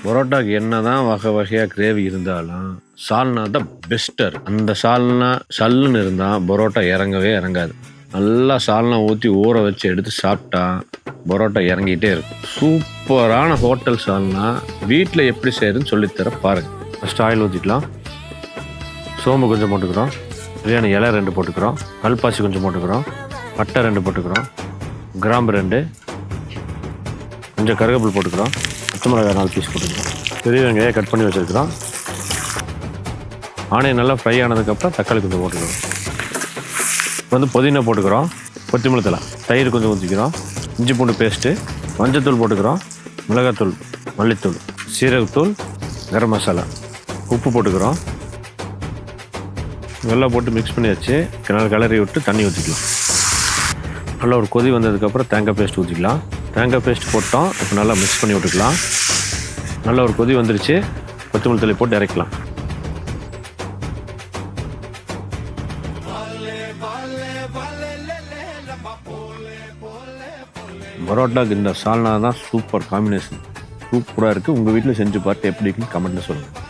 பரோட்டாக்கு என்ன தான் வகை வகையாக கிரேவி இருந்தாலும் சால்னா தான் பெஸ்டர். அந்த சால்னா சல்லுன்னு இருந்தால் பரோட்டா இறங்கவே இறங்காது. நல்லா சால்னா ஊற்றி ஊற வச்சு எடுத்து சாப்பிட்டா பரோட்டா இறங்கிட்டே இருக்கும். சூப்பரான ஹோட்டல் சால்னா வீட்டில் எப்படி செய்யறதுன்னு சொல்லித்தர பாருங்கள். ஃபஸ்ட்டு ஆயில் ஊற்றிக்கலாம். சோம்பு கொஞ்சம் போட்டுக்கிறோம். பிரியாணி இலை 2 போட்டுக்கிறோம். கல்பாசி கொஞ்சம் போட்டுக்கிறோம். பட்டை 2 போட்டுக்கிறோம். கிராம்பு 2, கொஞ்சம் கருவேப்பிலை போட்டுக்கிறோம். பச்சை மிளகாய் 4 பீஸ் போட்டுக்கிறோம். பெரிய வெங்காயம் கட் பண்ணி வச்சுருக்கிறோம். ஆனியன் நல்லா ஃப்ரை ஆனதுக்கப்புறம் தக்காளி கொஞ்சம் போட்டுக்கிறோம். இப்போ புதினா போட்டுக்கிறோம். கொத்தமல்லி தழை, தயிர் கொஞ்சம் ஊற்றிக்கிறோம். இஞ்சி பூண்டு பேஸ்ட்டு, மஞ்சத்தூள் போட்டுக்கிறோம். மிளகாத்தூள், மல்லித்தூள், சீரகத்தூள், கரம் மசாலா, உப்பு போட்டுக்கிறோம். நல்லா போட்டு மிக்ஸ் பண்ணி வச்சு நல்லா கிளறி விட்டு தண்ணி ஊற்றிக்கலாம். நல்லா ஒரு கொதி வந்ததுக்கப்புறம் தேங்காய் பேஸ்ட் ஊற்றிக்கலாம். தேங்காய் பேஸ்ட் போட்டோம். இப்போ நல்லா மிக்ஸ் பண்ணி விட்டுக்கலாம். நல்லா ஒரு கொதி வந்துருச்சு. கொத்தமல்லி தழை போட்டு இறக்கலாம். பரோட்டாக்கு இந்த சால்னா தான் சூப்பர் காம்பினேஷன். சூப்பராக இருக்குது. உங்கள் வீட்டில் செஞ்சு பார்த்து எப்படி இருக்குன்னு கமெண்ட்டில் சொல்லுங்கள்.